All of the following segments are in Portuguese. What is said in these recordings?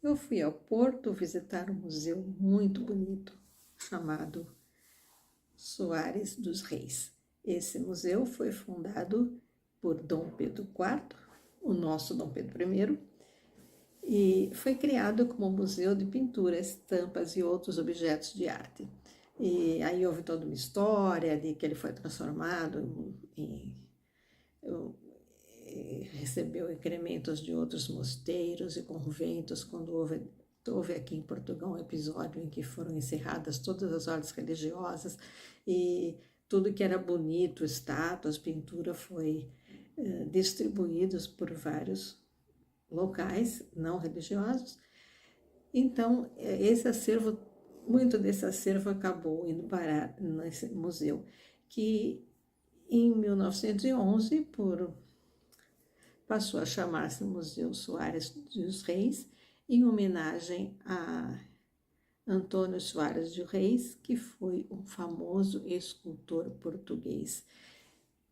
Eu fui ao Porto visitar um museu muito bonito chamado Soares dos Reis. Esse museu foi fundado por Dom Pedro IV, o nosso Dom Pedro I, e foi criado como museu de pinturas, estampas e outros objetos de arte. E aí houve toda uma história de que ele foi transformado recebeu incrementos de outros mosteiros e conventos quando houve aqui em Portugal um episódio em que foram encerradas todas as ordens religiosas e tudo que era bonito, estátuas, pintura, foi distribuídos por vários locais não religiosos. Então, esse acervo, muito desse acervo acabou indo parar nesse museu, que em 1911, passou a chamar-se Museu Soares dos Reis, em homenagem a Antônio Soares de Reis, que foi um famoso escultor português,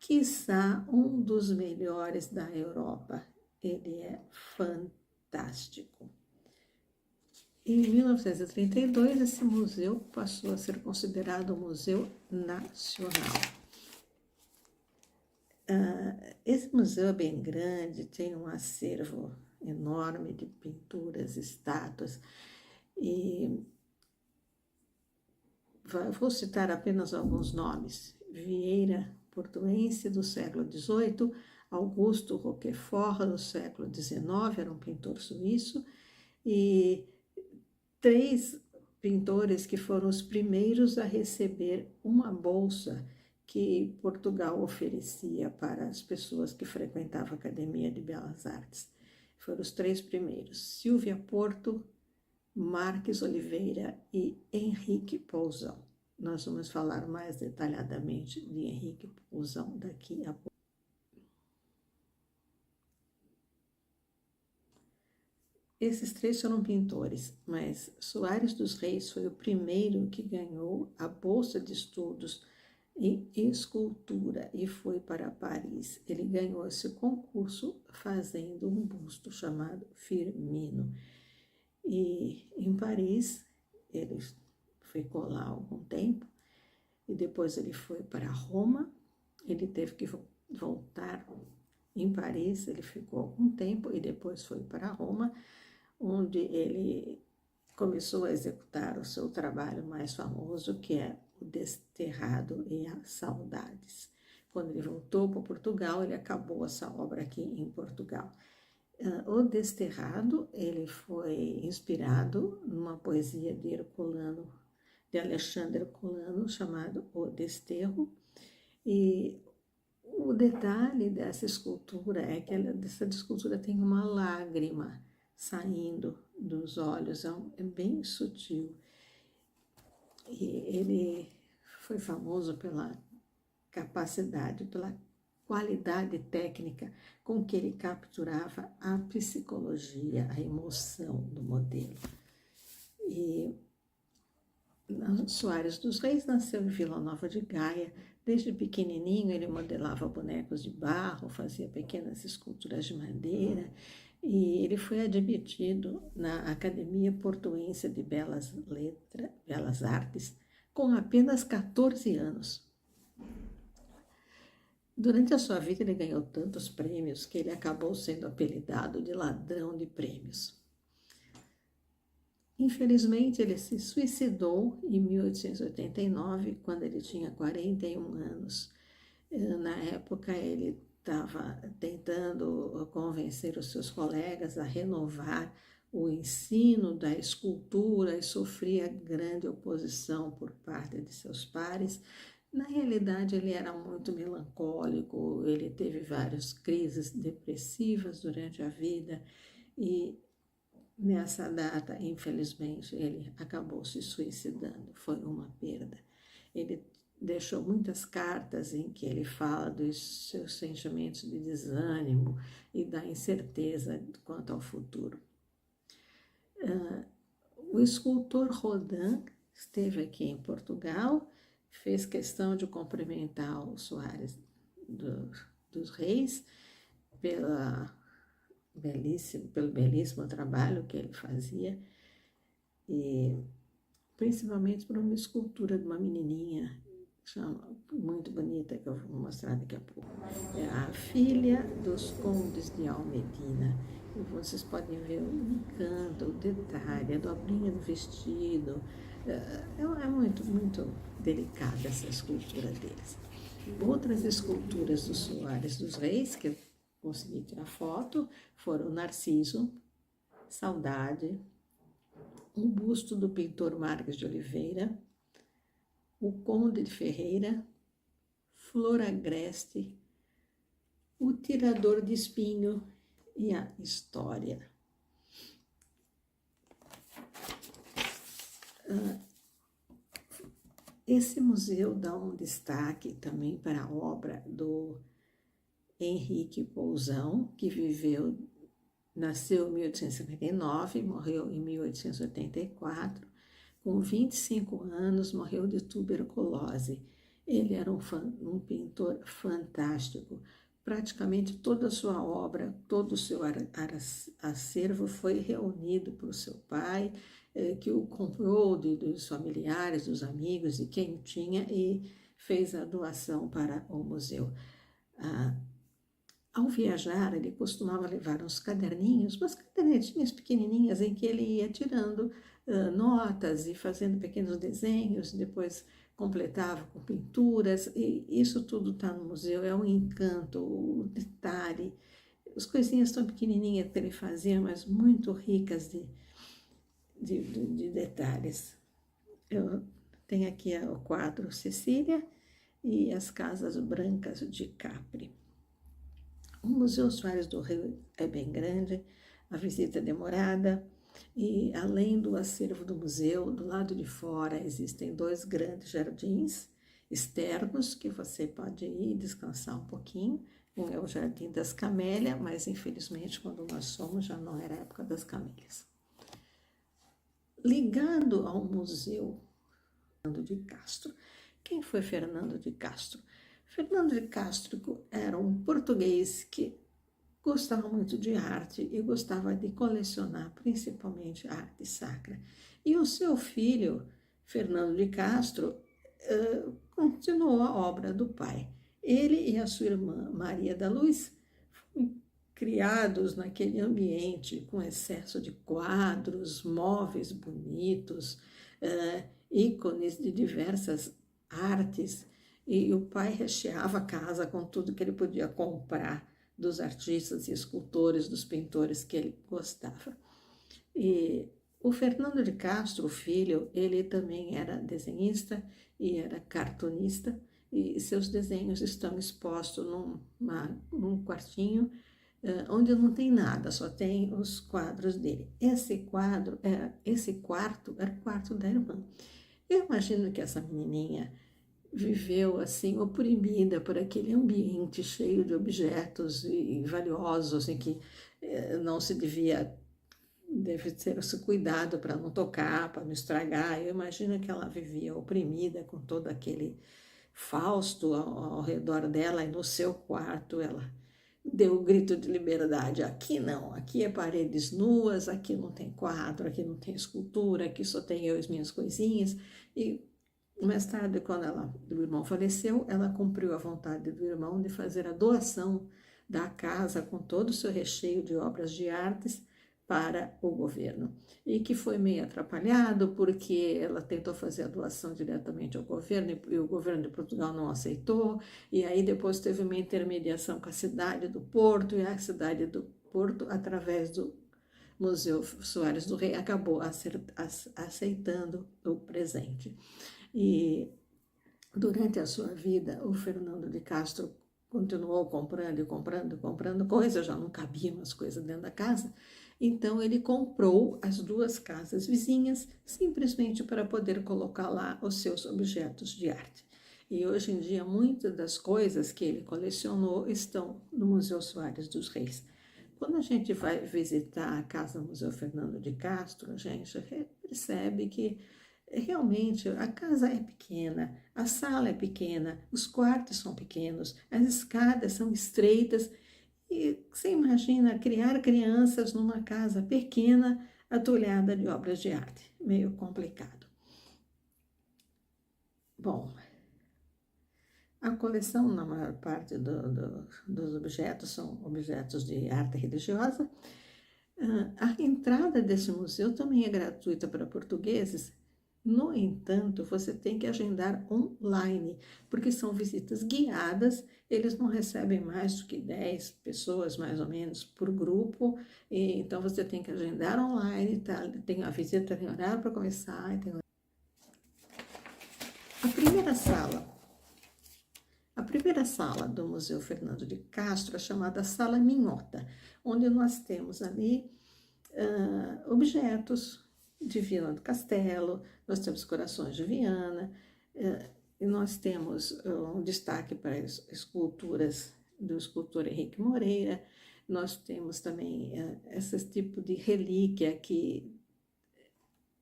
quiçá um dos melhores da Europa. Ele é fantástico. Em 1932, esse museu passou a ser considerado um museu nacional. Esse museu é bem grande, tem um acervo enorme de pinturas, estátuas, e vou citar apenas alguns nomes. Vieira Portuense, do século XVIII, Augusto Roquefort, do século XIX, era um pintor suíço, e 3 pintores que foram os primeiros a receber uma bolsa que Portugal oferecia para as pessoas que frequentavam a Academia de Belas Artes. Foram os 3 primeiros: Silvia Porto, Marques Oliveira e Henrique Pousão. Nós vamos falar mais detalhadamente de Henrique Pousão daqui a pouco. Esses 3 foram pintores, mas Soares dos Reis foi o primeiro que ganhou a bolsa de estudos em escultura e foi para Paris. Ele ganhou esse concurso fazendo um busto chamado Firmino. E em Paris ele ficou lá algum tempo e depois ele foi para Roma. Ele teve que voltar em Paris, ele ficou algum tempo e depois foi para Roma, onde ele começou a executar o seu trabalho mais famoso, que é o Desterrado e as Saudades. Quando ele voltou para Portugal, ele acabou essa obra aqui em Portugal. O Desterrado, ele foi inspirado numa poesia de Herculano, de Alexandre Herculano, chamado O Desterro, e o detalhe dessa escultura é que essa escultura tem uma lágrima saindo dos olhos, é bem sutil. E ele foi famoso pela capacidade, pela qualidade técnica com que ele capturava a psicologia, a emoção do modelo. E Soares dos Reis nasceu em Vila Nova de Gaia. Desde pequenininho ele modelava bonecos de barro, fazia pequenas esculturas de madeira, e ele foi admitido na Academia Portuense de Belas Artes com apenas 14 anos. Durante a sua vida ele ganhou tantos prêmios que ele acabou sendo apelidado de ladrão de prêmios. Infelizmente, ele se suicidou em 1889, quando ele tinha 41 anos. Na época, ele estava tentando convencer os seus colegas a renovar o ensino da escultura e sofria grande oposição por parte de seus pares. Na realidade, ele era muito melancólico, ele teve várias crises depressivas durante a vida e nessa data, infelizmente, ele acabou se suicidando. Foi uma perda. Ele deixou muitas cartas em que ele fala dos seus sentimentos de desânimo e da incerteza quanto ao futuro. O escultor Rodin esteve aqui em Portugal, fez questão de cumprimentar o Soares dos Reis pela pelo belíssimo trabalho que ele fazia, e principalmente por uma escultura de uma menininha muito bonita, que eu vou mostrar daqui a pouco. É a filha dos condes de Almedina. E vocês podem ver o encanto, o detalhe, a dobrinha do vestido. É muito, muito delicada essa escultura deles. Outras esculturas dos Soares dos Reis, que eu consegui tirar foto, foram Narciso, Saudade, um busto do pintor Marques de Oliveira, o Conde de Ferreira, Flor Agreste, o Tirador de Espinho e a História. Esse museu dá um destaque também para a obra do Henrique Pousão, que nasceu em 1859, morreu em 1884, com 25 anos, morreu de tuberculose. Ele era um pintor fantástico. Praticamente toda a sua obra, todo o seu acervo foi reunido por seu pai, que o comprou dos familiares, dos amigos, de quem tinha, e fez a doação para o museu. Ao viajar, ele costumava levar uns caderninhos, umas cadernetinhas pequenininhas em que ele ia tirando notas e fazendo pequenos desenhos, depois completava com pinturas, e isso tudo está no museu, é um encanto, o detalhe, as coisinhas tão pequenininhas que ele fazia, mas muito ricas de detalhes. Eu tenho aqui o quadro Cecília e as Casas Brancas de Capri. O Museu Soares do Rio é bem grande, a visita é demorada, e além do acervo do museu, do lado de fora existem 2 grandes jardins externos que você pode ir descansar um pouquinho. Um é o Jardim das Camélias, mas infelizmente quando nós fomos já não era a época das camélias. Ligado ao Museu Fernando de Castro. Quem foi Fernando de Castro? Fernando de Castro era um português que gostava muito de arte e gostava de colecionar principalmente arte sacra. E o seu filho, Fernando de Castro, continuou a obra do pai. Ele e a sua irmã Maria da Luz foram criados naquele ambiente com excesso de quadros, móveis bonitos, ícones de diversas artes, e o pai recheava a casa com tudo que ele podia comprar dos artistas e escultores, dos pintores que ele gostava. E o Fernando de Castro, o filho, ele também era desenhista e era cartunista, e seus desenhos estão expostos num quartinho onde não tem nada, só tem os quadros dele. Esse quarto era o quarto da irmã. Eu imagino que essa menininha viveu assim, oprimida por aquele ambiente cheio de objetos e valiosos, em que não se deve ter esse cuidado para não tocar, para não estragar. Eu imagino que ela vivia oprimida com todo aquele fausto ao redor dela, e no seu quarto ela deu o grito de liberdade. Aqui não, aqui é paredes nuas, aqui não tem quadro, aqui não tem escultura, aqui só tem eu e as minhas coisinhas. E mais tarde, quando o irmão faleceu, ela cumpriu a vontade do irmão de fazer a doação da casa com todo o seu recheio de obras de artes para o governo. E que foi meio atrapalhado porque ela tentou fazer a doação diretamente ao governo e o governo de Portugal não aceitou. E aí depois teve uma intermediação com a cidade do Porto, e a cidade do Porto, através do Museu Soares do Rei, acabou aceitando o presente. E durante a sua vida, o Fernando de Castro continuou comprando e comprando, comprando coisas, já não cabiam as coisas dentro da casa. Então ele comprou as 2 casas vizinhas simplesmente para poder colocar lá os seus objetos de arte. E hoje em dia muitas das coisas que ele colecionou estão no Museu Soares dos Reis. Quando a gente vai visitar a Casa Museu Fernando de Castro, a gente percebe que realmente a casa é pequena, a sala é pequena, os quartos são pequenos, as escadas são estreitas, E você imagina criar crianças numa casa pequena, atulhada de obras de arte. Meio complicado. Bom, a coleção, na maior parte dos objetos, são objetos de arte religiosa. A entrada desse museu também é gratuita para portugueses. No entanto, você tem que agendar online, porque são visitas guiadas, eles não recebem mais do que 10 pessoas, mais ou menos, por grupo, e então você tem que agendar online, tá? Tem a visita, tem horário para começar. A primeira sala. A primeira sala do Museu Fernando de Castro é chamada Sala Minhota, onde nós temos ali objetos de Viana do Castelo, nós temos corações de Viana, e nós temos um destaque para as esculturas do escultor Henrique Moreira, nós temos também esse tipo de relíquia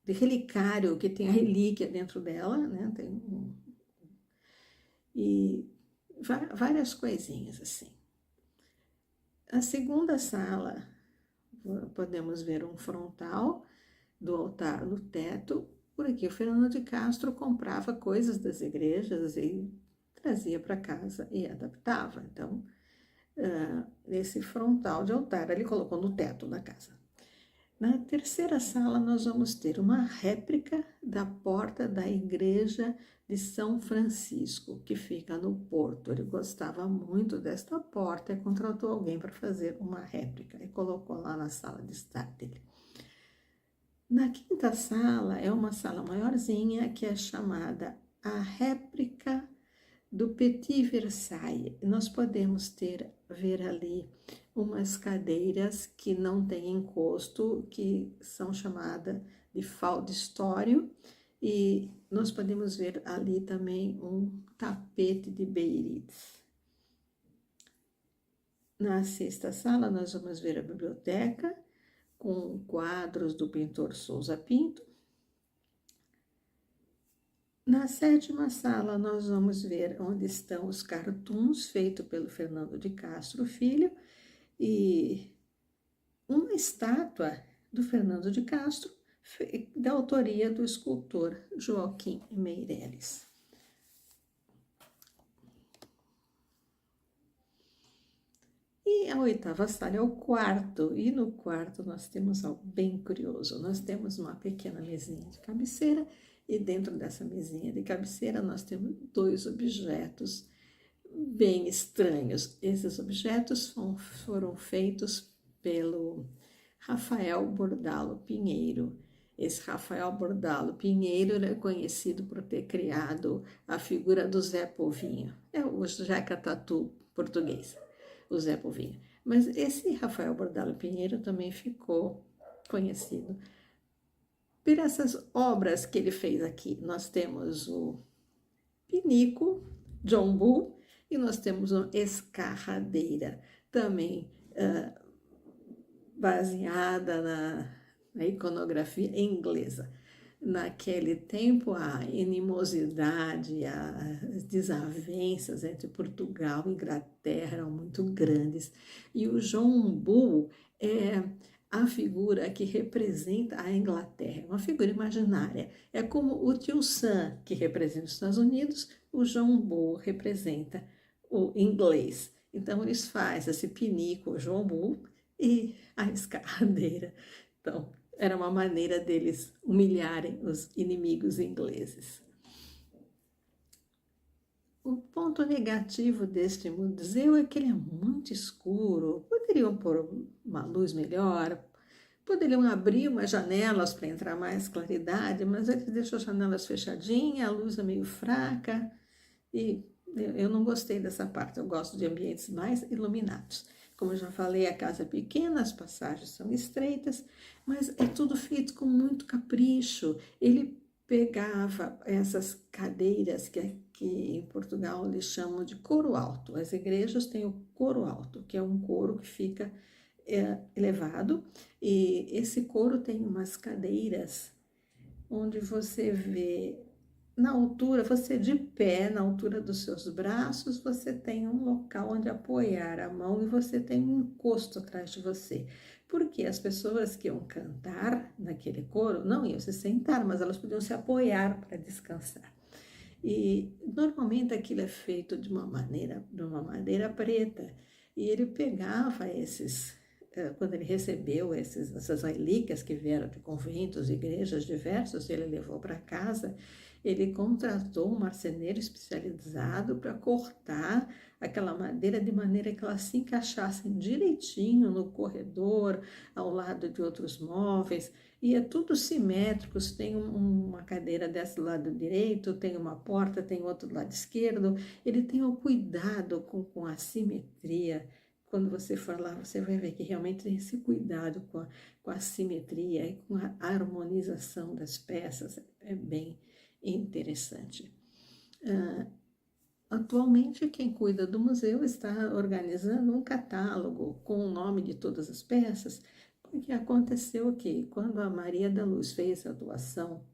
de relicário que tem a relíquia dentro dela, né? E várias coisinhas assim. A segunda sala, podemos ver um frontal do altar no teto, por aqui o Fernando de Castro comprava coisas das igrejas e trazia para casa e adaptava. Então, esse frontal de altar ele colocou no teto da casa. Na terceira sala, nós vamos ter uma réplica da porta da igreja de São Francisco, que fica no Porto. Ele gostava muito desta porta e contratou alguém para fazer uma réplica e colocou lá na sala de estar dele. Na quinta sala, é uma sala maiorzinha, que é chamada a réplica do Petit Versailles. Nós podemos ver ali umas cadeiras que não têm encosto, que são chamadas de faldistório, e nós podemos ver ali também um tapete de Beirutes. Na sexta sala, nós vamos ver a biblioteca, com quadros do pintor Souza Pinto. Na sétima sala, nós vamos ver onde estão os cartoons feitos pelo Fernando de Castro Filho e uma estátua do Fernando de Castro, da autoria do escultor Joaquim Meireles. E a oitava sala é o quarto, e no quarto nós temos algo bem curioso. Nós temos uma pequena mesinha de cabeceira, e dentro dessa mesinha de cabeceira nós temos dois objetos bem estranhos. Esses objetos foram feitos pelo Rafael Bordalo Pinheiro. Esse Rafael Bordalo Pinheiro é conhecido por ter criado a figura do Zé Povinho. É o Jeca Tatu português, o Zé Povinho. Mas esse Rafael Bordalo Pinheiro também ficou conhecido por essas obras que ele fez aqui. Nós temos o pinico, John Bull, e nós temos uma escarradeira, também baseada na iconografia inglesa. Naquele tempo, a animosidade, as desavenças entre Portugal e Inglaterra eram muito grandes. E o John Bull é a figura que representa a Inglaterra, uma figura imaginária. É como o tio Sam, que representa os Estados Unidos, o John Bull representa o inglês. Então, eles fazem esse pinico, o John Bull, e a escarradeira. Então, era uma maneira deles humilharem os inimigos ingleses. O ponto negativo deste museu é que ele é muito escuro. Poderiam pôr uma luz melhor, poderiam abrir umas janelas para entrar mais claridade, mas eles deixam as janelas fechadinhas, a luz é meio fraca, e eu não gostei dessa parte. Eu gosto de ambientes mais iluminados. Como eu já falei, a casa é pequena, as passagens são estreitas, mas é tudo feito com muito capricho. Ele pegava essas cadeiras que em Portugal eles chamam de coro alto. As igrejas têm o coro alto, que é um coro que fica elevado, e esse coro tem umas cadeiras onde você vê na altura, você de pé, na altura dos seus braços, você tem um local onde apoiar a mão e você tem um encosto atrás de você. Porque as pessoas que iam cantar naquele coro não iam se sentar, mas elas podiam se apoiar para descansar. E normalmente aquilo é feito de uma madeira preta. E ele pegava quando ele recebeu essas relíquias que vieram de conventos, igrejas diversas, ele levou para casa, ele contratou um marceneiro especializado para cortar aquela madeira de maneira que elas se encaixassem direitinho no corredor, ao lado de outros móveis, e é tudo simétrico, tem uma cadeira desse lado direito, tem uma porta, tem outro do lado esquerdo, ele tem o cuidado com a simetria. Quando você for lá, você vai ver que realmente tem esse cuidado com a simetria e com a harmonização das peças, é bem interessante. Atualmente, quem cuida do museu está organizando um catálogo com o nome de todas as peças, porque aconteceu que, quando a Maria da Luz fez a doação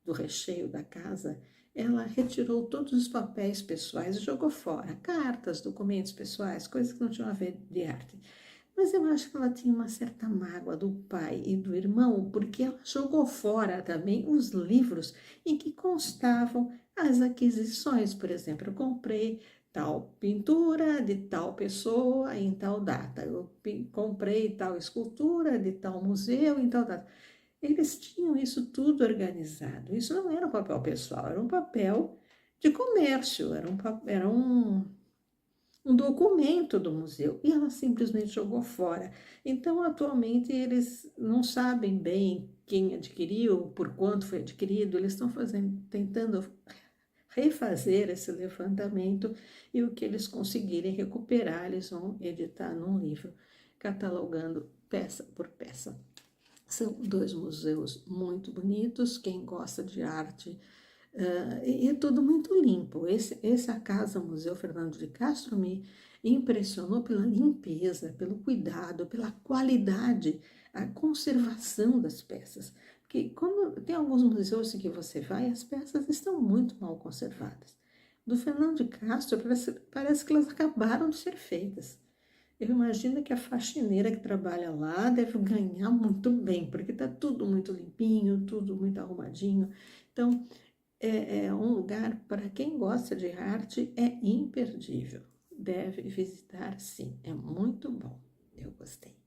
do recheio da casa, ela retirou todos os papéis pessoais e jogou fora, cartas, documentos pessoais, coisas que não tinham a ver de arte. Mas eu acho que ela tinha uma certa mágoa do pai e do irmão, porque ela jogou fora também os livros em que constavam as aquisições. Por exemplo, eu comprei tal pintura de tal pessoa em tal data, eu comprei tal escultura de tal museu em tal data. Eles tinham isso tudo organizado. Isso não era um papel pessoal, era um papel de comércio, era um documento do museu e ela simplesmente jogou fora. Então, atualmente, eles não sabem bem quem adquiriu, por quanto foi adquirido, eles estão tentando refazer esse levantamento e o que eles conseguirem recuperar, eles vão editar num livro, catalogando peça por peça. São dois museus muito bonitos, quem gosta de arte. E é tudo muito limpo. Essa casa, o Museu Fernando de Castro, me impressionou pela limpeza, pelo cuidado, pela qualidade, a conservação das peças. Porque quando tem alguns museus em que você vai, as peças estão muito mal conservadas. Do Fernando de Castro, parece que elas acabaram de ser feitas. Eu imagino que a faxineira que trabalha lá deve ganhar muito bem, porque está tudo muito limpinho, tudo muito arrumadinho. Então, é um lugar para quem gosta de arte, é imperdível. Deve visitar, sim, é muito bom. Eu gostei.